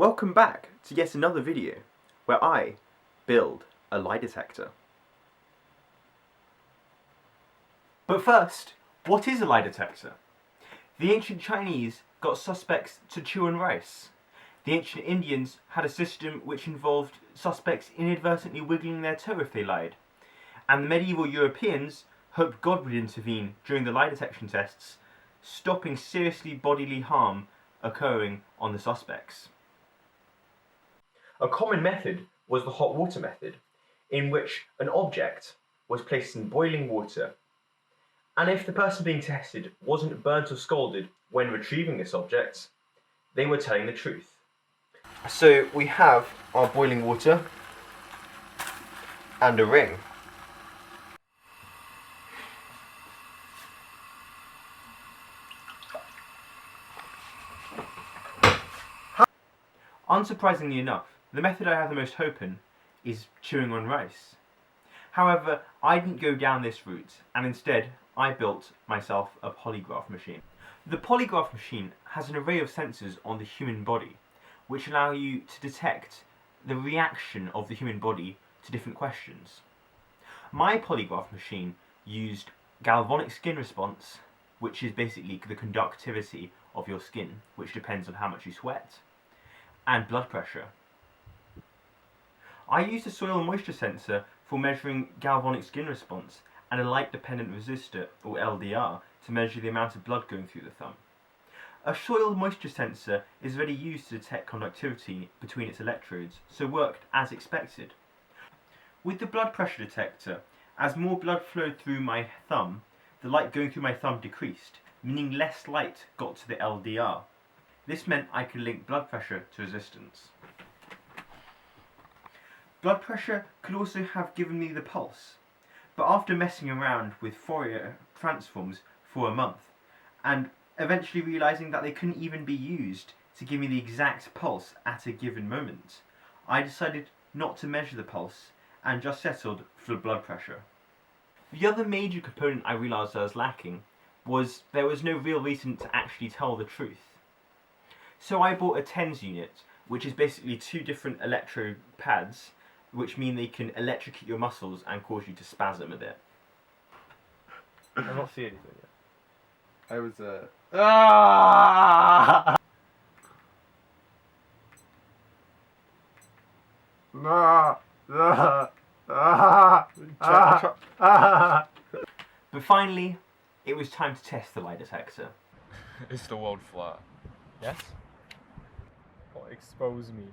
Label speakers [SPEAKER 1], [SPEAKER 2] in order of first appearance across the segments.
[SPEAKER 1] Welcome back to yet another video where I build a lie detector. But first, what is a lie detector? The ancient Chinese got suspects to chew on rice. The ancient Indians had a system which involved suspects inadvertently wiggling their toe if they lied. And the medieval Europeans hoped God would intervene during the lie detection tests, stopping seriously bodily harm occurring on the suspects. A common method was the hot water method, in which an object was placed in boiling water, and if the person being tested wasn't burnt or scalded when retrieving this object, they were telling the truth. So we have our boiling water and a ring. Unsurprisingly enough, the method I have the most hope in is chewing on rice. However, I didn't go down this route, and instead I built myself a polygraph machine. The polygraph machine has an array of sensors on the human body, which allow you to detect the reaction of the human body to different questions. My polygraph machine used galvanic skin response, which is basically the conductivity of your skin, which depends on how much you sweat, and blood pressure. I used a soil moisture sensor for measuring galvanic skin response and a light dependent resistor, or LDR, to measure the amount of blood going through the thumb. A soil moisture sensor is already used to detect conductivity between its electrodes, so worked as expected. With the blood pressure detector, as more blood flowed through my thumb, the light going through my thumb decreased, meaning less light got to the LDR. This meant I could link blood pressure to resistance. Blood pressure could also have given me the pulse, but after messing around with Fourier transforms for a month, and eventually realising that they couldn't even be used to give me the exact pulse at a given moment, I decided not to measure the pulse and just settled for blood pressure. The other major component I realised I was lacking was there was no real reason to actually tell the truth. So I bought a TENS unit, which is basically two different electrode pads, which mean they can electrocute your muscles and cause you to spasm a bit.
[SPEAKER 2] I'm not seeing anything yet.
[SPEAKER 3] I was
[SPEAKER 1] But finally, it was time to test the lie detector.
[SPEAKER 3] Is the world flat?
[SPEAKER 2] Yes? Or expose me.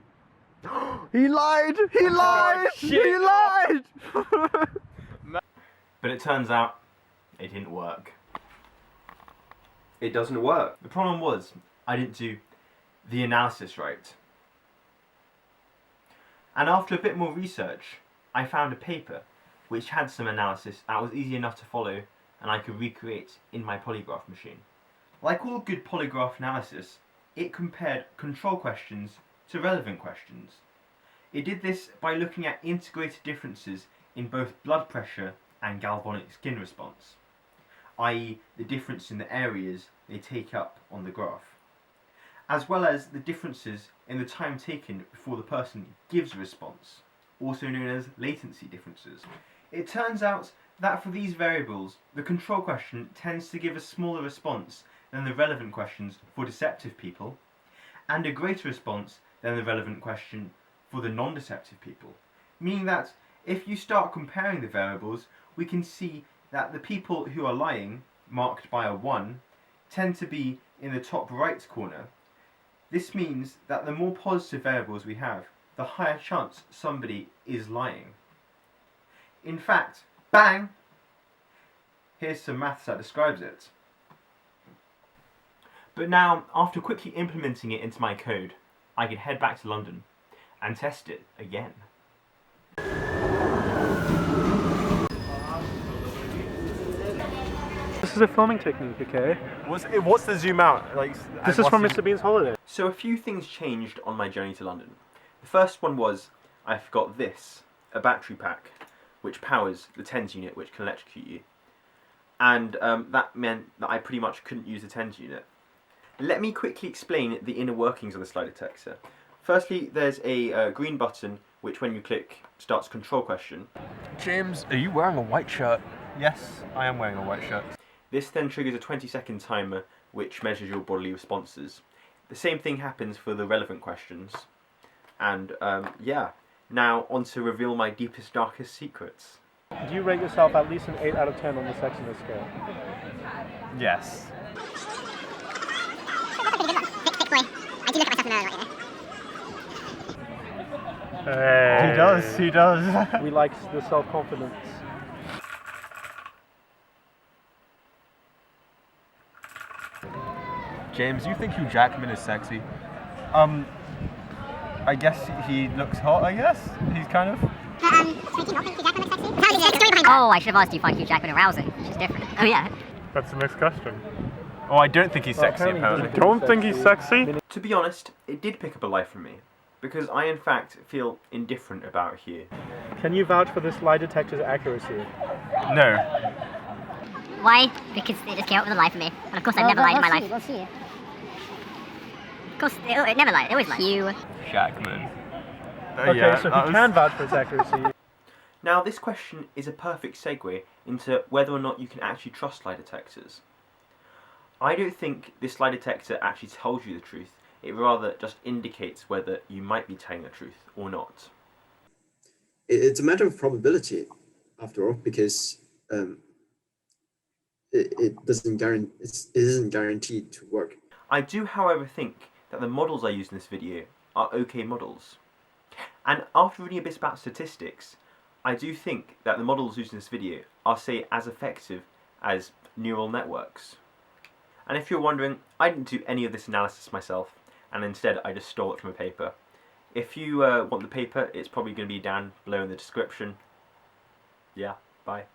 [SPEAKER 3] He lied! He lied!
[SPEAKER 2] shit.
[SPEAKER 3] He lied!
[SPEAKER 1] But it turns out, it didn't work. It doesn't work. The problem was, I didn't do the analysis right. And after a bit more research, I found a paper which had some analysis that was easy enough to follow and I could recreate in my polygraph machine. Like all good polygraph analysis, it compared control questions to relevant questions. It did this by looking at integrated differences in both blood pressure and galvanic skin response, i.e. the difference in the areas they take up on the graph, as well as the differences in the time taken before the person gives a response, also known as latency differences. It turns out that for these variables, the control question tends to give a smaller response than the relevant questions for deceptive people, and a greater response than the relevant question for the non-deceptive people. Meaning that if you start comparing the variables, we can see that the people who are lying, marked by a 1, tend to be in the top right corner. This means that the more positive variables we have, the higher chance somebody is lying. In fact, bang! Here's some maths that describes it. But now, after quickly implementing it into my code, I can head back to London and test it again.
[SPEAKER 2] This is a filming technique, okay? What's the zoom out? Like, this is from Mr. Bean's holiday.
[SPEAKER 1] So a few things changed on my journey to London. The first one was I forgot this, a battery pack, which powers the TENS unit, which can electrocute you. And that meant that I pretty much couldn't use the TENS unit. Let me quickly explain the inner workings of the lie detector. Firstly, there's a green button which, when you click, starts control question.
[SPEAKER 3] James, are you wearing a white shirt?
[SPEAKER 2] Yes, I am wearing a white shirt.
[SPEAKER 1] This then triggers a 20-second timer which measures your bodily responses. The same thing happens for the relevant questions. And yeah, now on to reveal my deepest, darkest secrets.
[SPEAKER 2] Do you rate yourself at least an 8 out of 10 on the sexiness scale?
[SPEAKER 3] Yes.
[SPEAKER 2] Hey.
[SPEAKER 3] He does.
[SPEAKER 2] We like the self-confidence.
[SPEAKER 3] James, you think Hugh Jackman is sexy?
[SPEAKER 2] I guess he looks hot, I guess? He's kind of...
[SPEAKER 4] Oh, I should have asked, do you find Hugh Jackman arousing? Which is different. Oh, yeah.
[SPEAKER 2] That's the next question.
[SPEAKER 3] Oh, I don't think he's sexy,
[SPEAKER 2] apparently he
[SPEAKER 3] apparently.
[SPEAKER 2] doesn't think he's sexy?
[SPEAKER 1] To be honest, it did pick up a life from me, because I in fact feel indifferent about Hugh.
[SPEAKER 2] Can you vouch for this lie detector's accuracy?
[SPEAKER 3] No.
[SPEAKER 4] Why? Because it just came up with a lie for me. And of course I've never lied in my life.
[SPEAKER 5] Let's see.
[SPEAKER 4] Of course, it never lied. It always lies. Hugh.
[SPEAKER 3] Jackman.
[SPEAKER 2] Okay, so he can vouch for its accuracy.
[SPEAKER 1] Now, this question is a perfect segue into whether or not you can actually trust lie detectors. I don't think this lie detector actually tells you the truth. It rather just indicates whether you might be telling the truth or not.
[SPEAKER 6] It's a matter of probability, after all, because it isn't guaranteed to work.
[SPEAKER 1] I do, however, think that the models I use in this video are okay models. And after reading a bit about statistics, I do think that the models used in this video are, say, as effective as neural networks. And if you're wondering, I didn't do any of this analysis myself, and instead I just stole it from a paper. If you want the paper, it's probably going to be down below in the description. Yeah, bye.